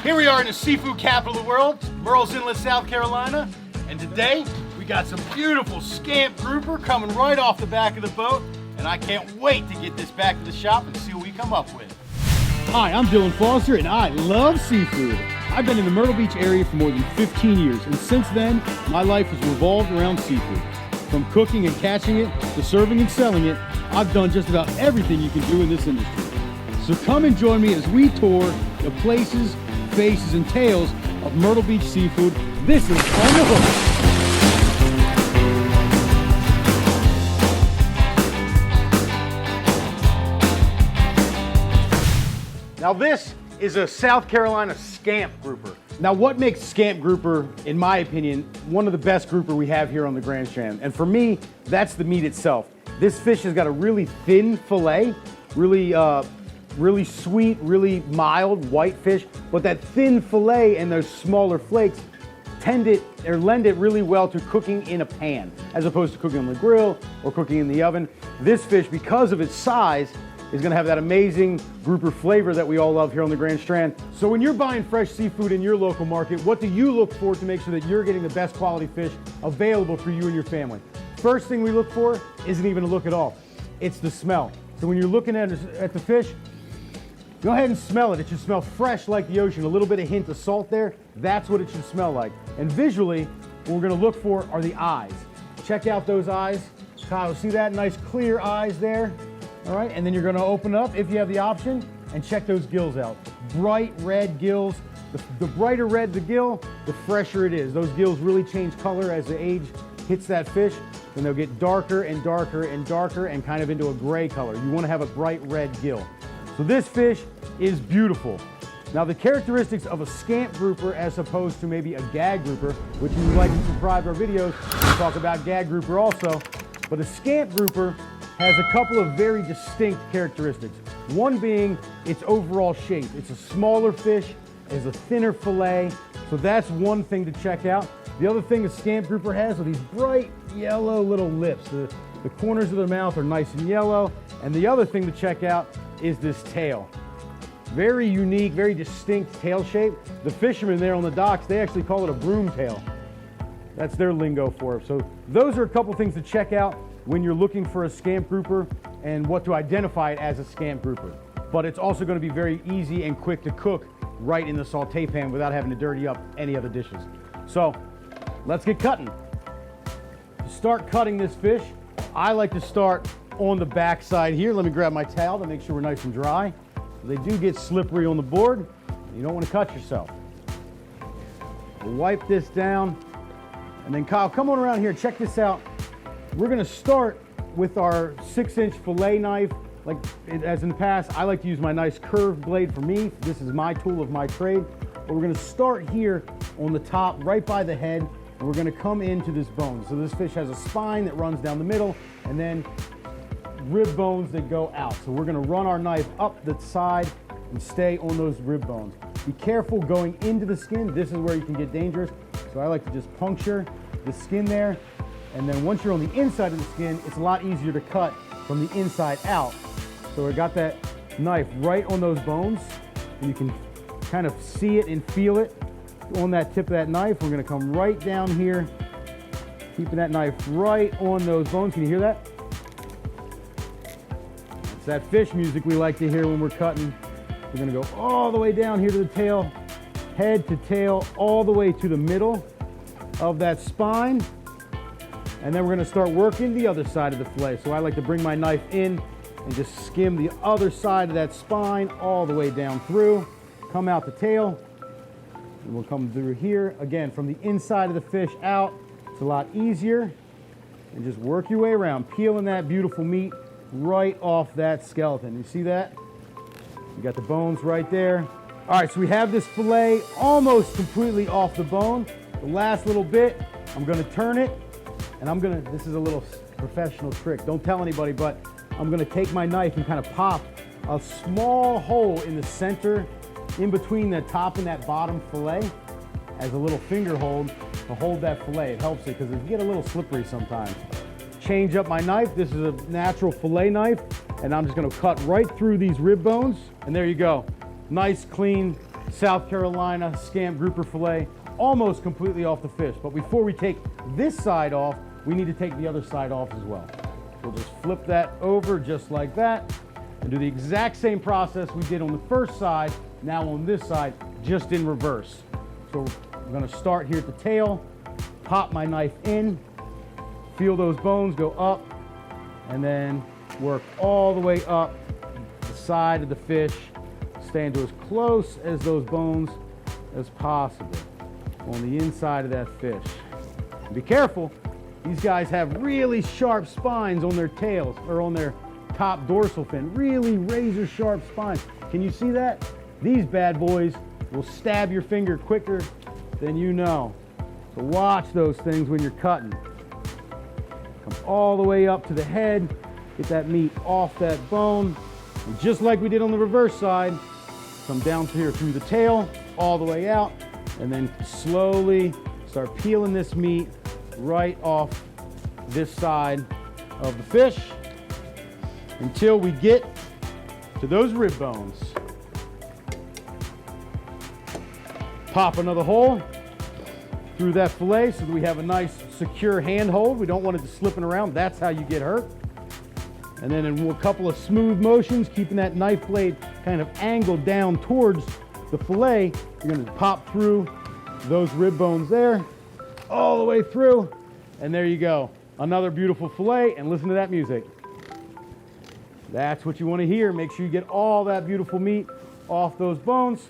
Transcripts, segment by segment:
Here we are in the seafood capital of the world, Murrells Inlet, South Carolina. And today, we got some beautiful scamp grouper coming right off the back of the boat. And I can't wait to get this back to the shop and see what we come up with. Hi, I'm Dylan Foster and I love seafood. I've been in the Myrtle Beach area for more than 15 years, and since then, my life has revolved around seafood. From cooking and catching it, to serving and selling it, I've done just about everything you can do in this industry. So come and join me as we tour the places, faces, and tales of Myrtle Beach seafood. This is On the Hook. Now this is a South Carolina scamp grouper. Now what makes scamp grouper, in my opinion, one of the best grouper we have here on the Grand Strand? And for me, that's the meat itself. This fish has got a really thin fillet, really sweet, really mild white fish, but that thin fillet and those smaller flakes lend it really well to cooking in a pan, as opposed to cooking on the grill or cooking in the oven. This fish, because of its size, is gonna have that amazing grouper flavor that we all love here on the Grand Strand. So when you're buying fresh seafood in your local market, what do you look for to make sure that you're getting the best quality fish available for you and your family? First thing we look for isn't even a look at all. It's the smell. So when you're looking at the fish, go ahead and smell it. It should smell fresh like the ocean. A little bit of hint of salt there. That's what it should smell like. And visually, what we're gonna look for are the eyes. Check out those eyes. Kyle, see that? Nice clear eyes there. All right, and then you're gonna open up, if you have the option, and check those gills out. Bright red gills. The brighter red the gill, the fresher it is. Those gills really change color as the age hits that fish, and they'll get darker and darker and darker and kind of into a gray color. You wanna have a bright red gill. So this fish is beautiful. Now the characteristics of a scamp grouper as opposed to maybe a gag grouper, which you like to subscribe to our videos, we talk about gag grouper also, but a scamp grouper has a couple of very distinct characteristics. One being its overall shape. It's a smaller fish, it has a thinner fillet, so that's one thing to check out. The other thing a scamp grouper has are these bright yellow little lips. The corners of their mouth are nice and yellow, and the other thing to check out is this tail. Very unique, very distinct tail shape. The fishermen there on the docks, they actually call it a broom tail. That's their lingo for it. So those are a couple things to check out when you're looking for a scamp grouper and what to identify it as a scamp grouper. But it's also going to be very easy and quick to cook right in the saute pan without having to dirty up any other dishes. So let's get cutting. To start cutting this fish, I like to start on the back side here. Let me grab my towel to make sure we're nice and dry. They do get slippery on the board. You don't want to cut yourself. We'll wipe this down. And then Kyle, come on around here, check this out. We're gonna start with our 6-inch fillet knife. Like as in the past, I like to use my nice curved blade for me. This is my tool of my trade. But we're gonna start here on the top, right by the head, and we're gonna come into this bone. So this fish has a spine that runs down the middle, and then rib bones that go out. So we're gonna run our knife up the side and stay on those rib bones. Be careful going into the skin. This is where you can get dangerous. So I like to just puncture the skin there. And then once you're on the inside of the skin, it's a lot easier to cut from the inside out. So I got that knife right on those bones, and you can kind of see it and feel it on that tip of that knife. We're gonna come right down here, keeping that knife right on those bones. Can you hear that? It's that fish music we like to hear when we're cutting. We're gonna go all the way down here to the tail, head to tail, all the way to the middle of that spine. And then we're gonna start working the other side of the fillet. So I like to bring my knife in and just skim the other side of that spine all the way down through, come out the tail, and we'll come through here. Again, from the inside of the fish out, it's a lot easier. And just work your way around, peeling that beautiful meat right off that skeleton. You see that? You got the bones right there. All right, so we have this fillet almost completely off the bone. The last little bit, I'm gonna turn it, and this is a little professional trick, don't tell anybody, but I'm gonna take my knife and kind of pop a small hole in the center, in between the top and that bottom fillet, as a little finger hold to hold that fillet. It helps it, because it can get a little slippery sometimes. Change up my knife. This is a natural fillet knife, and I'm just gonna cut right through these rib bones, and there you go. Nice, clean South Carolina scamp grouper fillet, almost completely off the fish. But before we take this side off, we need to take the other side off as well. We'll just flip that over just like that and do the exact same process we did on the first side, now on this side, just in reverse. So I'm gonna start here at the tail, pop my knife in, feel those bones go up, and then work all the way up the side of the fish, staying to as close as those bones as possible on the inside of that fish. And be careful, these guys have really sharp spines on their tails, or on their top dorsal fin, really razor sharp spines. Can you see that? These bad boys will stab your finger quicker than you know. So watch those things when you're cutting. Come all the way up to the head, get that meat off that bone, and just like we did on the reverse side, come down here through the tail, all the way out, and then slowly start peeling this meat right off this side of the fish until we get to those rib bones. Pop another hole through that fillet so that we have a nice secure handhold. We don't want it slipping around. That's how you get hurt. And then in a couple of smooth motions, keeping that knife blade kind of angled down towards the fillet, you're gonna pop through those rib bones there, all the way through, and there you go. Another beautiful fillet, and listen to that music. That's what you want to hear. Make sure you get all that beautiful meat off those bones.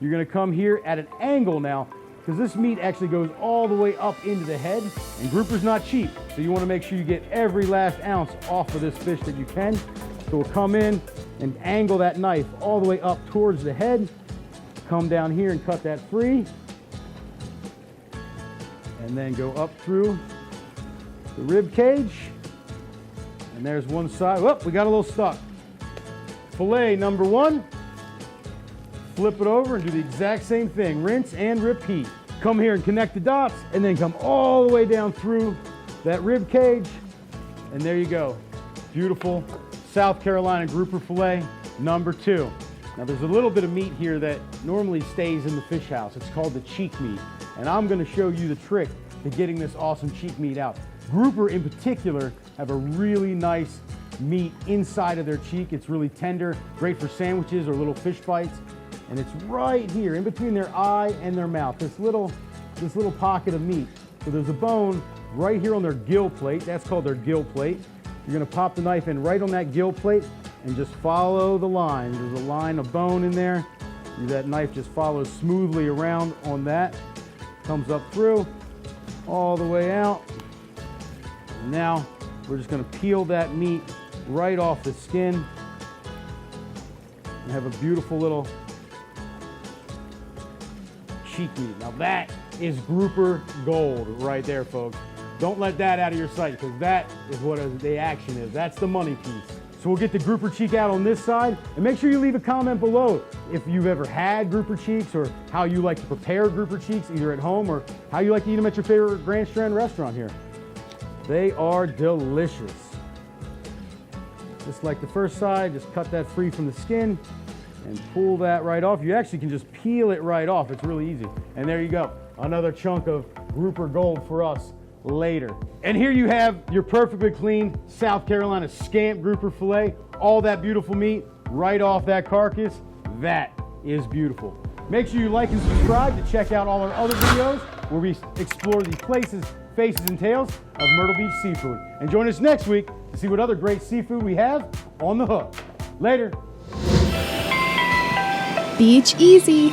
You're gonna come here at an angle now, because this meat actually goes all the way up into the head, and grouper's not cheap, so you want to make sure you get every last ounce off of this fish that you can. So we'll come in and angle that knife all the way up towards the head, come down here and cut that free, and then go up through the rib cage, and there's one side. Whoop, we got a little stuck. Fillet number one. Flip it over and do the exact same thing. Rinse and repeat. Come here and connect the dots, and then come all the way down through that rib cage, and there you go. Beautiful South Carolina grouper fillet number two. Now there's a little bit of meat here that normally stays in the fish house. It's called the cheek meat, and I'm gonna show you the trick to getting this awesome cheek meat out. Grouper in particular have a really nice meat inside of their cheek. It's really tender, great for sandwiches or little fish bites. And it's right here in between their eye and their mouth, this little pocket of meat. So there's a bone right here on their gill plate. That's called their gill plate. You're gonna pop the knife in right on that gill plate and just follow the line. There's a line of bone in there. That knife just follows smoothly around on that. Comes up through, all the way out. And now we're just gonna peel that meat right off the skin and have a beautiful little cheek meat. Now that is grouper gold right there, folks. Don't let that out of your sight, because that is what the action is. That's the money piece. So we'll get the grouper cheek out on this side, and make sure you leave a comment below if you've ever had grouper cheeks, or how you like to prepare grouper cheeks, either at home or how you like to eat them at your favorite Grand Strand restaurant here. They are delicious. Just like the first side, just cut that free from the skin and pull that right off. You actually can just peel it right off. It's really easy. And there you go. Another chunk of grouper gold for us later. And here you have your perfectly clean South Carolina scamp grouper fillet. All that beautiful meat right off that carcass. That is beautiful. Make sure you like and subscribe to check out all our other videos where we explore the places, faces, and tales of Myrtle Beach seafood. And join us next week to see what other great seafood we have on the hook. Later. Beach easy.